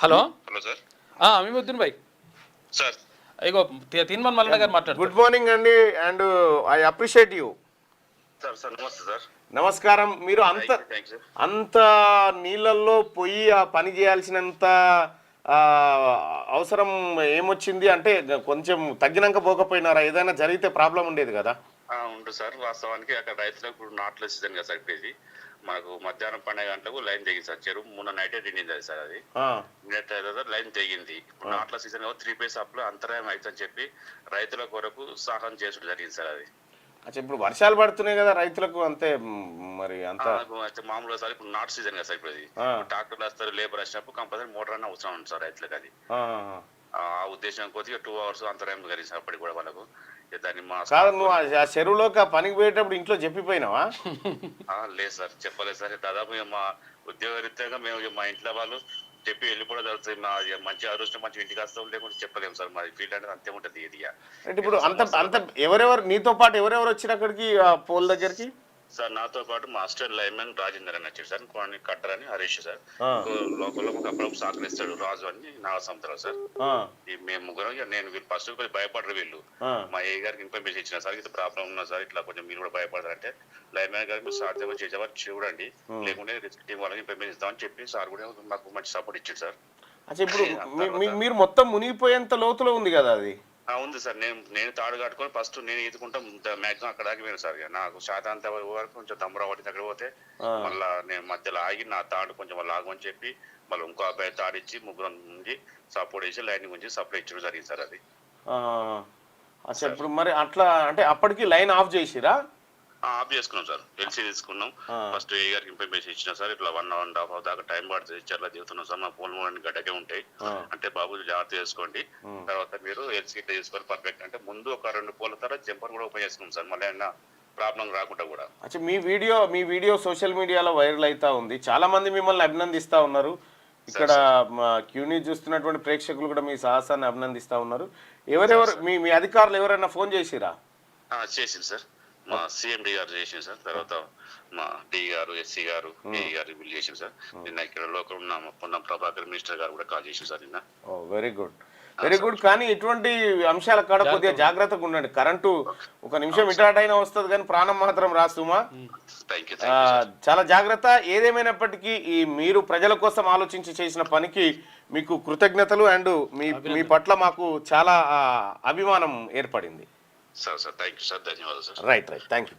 Hello hello sir. Amimuddin భాయ్ sir ఇగో తీన్మన్ మల్లన్న గారు మాట్లాడు. గుడ్ మార్నింగ్ అండి and I appreciate you. Sir sir నమస్తే సార్. నమస్కారం. మీరు అంత థ్యాంక్ యూ. అంత నీళ్ళల్లో పోయి ఆ పని చేయాల్సినంత ఆ, అవసరం ఏమొచ్చింది అంటే కొంచెం తగ్గినాక పోకపోయినారా? ఏదైనా జరిగితే ప్రాబ్లం ఉండేది కదా. ఉంటుంది సార్. వాస్తవానికి అక్కడ రైతులకు ఇప్పుడు నాట్ల సీజన్ కదా సార్. ఇప్పుడు మనకు మధ్యాహ్నం 12 గంటలకు లైన్ తెగింది సార్. చెరువు మొన్న నైటే తిండింది అది సార్. అది నెట్ లైన్ తెగింది. ఇప్పుడు నాట్ల సీజన్ 3 ఫేస్ అప్లో అంతరాయం అవుతుందని చెప్పి రైతుల కొరకు సహాయం చేసుడు జరిగింది సార్. అది అచ్చా, ఇప్పుడు వర్షాలు పడుతున్నాయి కదా రైతులకు, అంతే మరి అంత మామూలుగా సార్. ఇప్పుడు నాట్ సీజన్ కదా సార్. ఇప్పుడు అది ట్రాక్టర్లు వస్తారు, లేబర్ వచ్చినప్పుడు కంపల్సరీ మోటార్ అన్న అవసరం ఉంది సార్ రైతులకు. అది ఆ ఉద్దేశం కొద్దిగా 2 hours అంతరాయం కలిగింది సార్ అప్పటికి కూడా వాళ్ళకు. దాన్ని మా కాదు, నువ్వు ఆ చెరువులోకి ఆ పనికి పోయేటప్పుడు ఇంట్లో చెప్పిపోయినావా? లేదు సార్, చెప్పలేదు సార్. దాదాపు మా ఉద్యోగరీత్యాగా మేము మా ఇంట్లో వాళ్ళు చెప్పి వెళ్ళిపోవడం జరుగుతుంది. మా మంచి అదృష్టం మంచి ఇంటికి వస్తాం, లేకుంటే చెప్పలేము సార్. మాది ఫీల్డ్ అనేది అంతే ఉంటుంది. ఇది అంటే ఇప్పుడు అంత ఎవరెవరు నీతో పాటు ఎవరెవరు వచ్చారు అక్కడికి ఆ పోల్ దగ్గరికి? సార్ నాతో పాటు మా అసిస్టెంట్ లైన్మెన్ రాజేందర్ అని వచ్చాడు సార్. కొన్ని కట్టర్ అని హరీష్ సార్. లోకల్లో ఒక అప్పుడప్పుడు సహకరిస్తాడు రాజు అని నాగసముద్రాలు సార్. మేము ముగ్గురం. నేను వీళ్ళు ఫస్ట్ కొంచెం భయపడరు వీళ్ళు. మా ఏ గారికి ఇన్ఫర్మేషన్ ఇచ్చిన సార్, ఇట్లా ప్రాబ్లం ఉన్నా సార్, ఇట్లా కొంచెం మీరు కూడా భయపడతారంటే లైన్మెన్ గారికి మీరు సార్ దగ్గర చేసేవారు చూడండి, లేకుంటే రిస్క్ టీం వాళ్ళకి ఇన్ఫర్మేషన్ ఇస్తామని చెప్పి సార్ కూడా మాకు మంచి సపోర్ట్ ఇచ్చాడు సార్. అచ్చా, ఇప్పుడు మీరు మొత్తం మునిగిపోయేంత లోతులో ఉంది కదా అది? ఉంది సార్. నేను తాడు కట్టుకొని ఫస్ట్ నేను ఈదుకుంటా మ్యాక్సిమం అక్కడ దాకా పోయాను సార్. నాకు శాతాంత వరకు కొంచెం దమ్మురా పట్టి దగ్గర పోతే మళ్ళీ నేను మధ్యలో ఆగి నా తాడు కొంచెం వాళ్ళు ఆగమని చెప్పి మళ్ళీ ఇంకో అబ్బాయి తాడిచ్చి ముగ్గురం నుంచి సపోర్ట్ చేసి లైన్ గురించి సప్లై ఇచ్చడం జరిగింది సార్. అది అచ్చా, ఇప్పుడు మరి అట్లా అంటే అప్పటికి లైన్ ఆఫ్ చేసిరా? ఆఫ్ చేసుకున్నాం సార్. ఎల్సీ తీసుకున్నాం. ఫస్ట్ ఏ గారికి ఇన్ఫర్మేషన్ ఇచ్చిన సార్. ఇట్లా 1.5 hours దాకా టైం పడుతుంది, ఇట్లా దిగుతున్నాం సార్. మా ఫోన్ అన్ని గడ్డకే ఉంటాయి అంటే బాబు జాగ్రత్త చేసుకోండి, తర్వాత మీరు ఎల్సీ ఇట్లా చేసుకోవాలి పర్ఫెక్ట్ అంటే ముందు ఒక 2 పోల తర్వాత జంపర్ కూడా ఓపెన్ చేసుకున్నాం సార్, మళ్ళీ ఏమన్నా ప్రాబ్లం రాకుండా కూడా. అచ్చా, మీ వీడియో సోషల్ మీడియాలో వైరల్ అవుతా ఉంది. చాలా మంది మిమ్మల్ని అభినందిస్తా ఉన్నారు. ఇక్కడ మా క్యూని చూస్తున్నటువంటి ప్రేక్షకులు కూడా మీ సాహసాన్ని అభినందిస్తా ఉన్నారు. ఎవరెవరు మీ అధికారులు ఎవరైనా ఫోన్ చేసిరా? చేసింది సార్. మా సిఎండి గారు చేసింది సార్. తర్వాత మా డి గారు, ఎస్సీ గారు, ఏఈ గారు వీళ్ళు చేసింది సార్. నిన్న ఇక్కడ లోకల్ ఉన్న పొన్నం ప్రభాకర్ మినిస్టర్ గారు కూడా కాల్ చేసింది సార్ నిన్న. Very good, very good. కానీ ఇటువంటి అంశాల కాడ కొద్దిగా జాగ్రత్తగా ఉండండి. కరెంటు ఒక నిమిషం ఇటాట్ అయినా వస్తుంది కానీ ప్రాణం మాత్రం రాస్తుమా. చాలా జాగ్రత్త. ఏదేమైనప్పటికీ మీరు ప్రజల కోసం ఆలోచించి చేసిన పనికి మీకు కృతజ్ఞతలు అండ్ మీ పట్ల మాకు చాలా అభిమానం ఏర్పడింది సార్. థ్యాంక్ యూ సార్, ధన్యవాదాలు సార్. Right, thank you.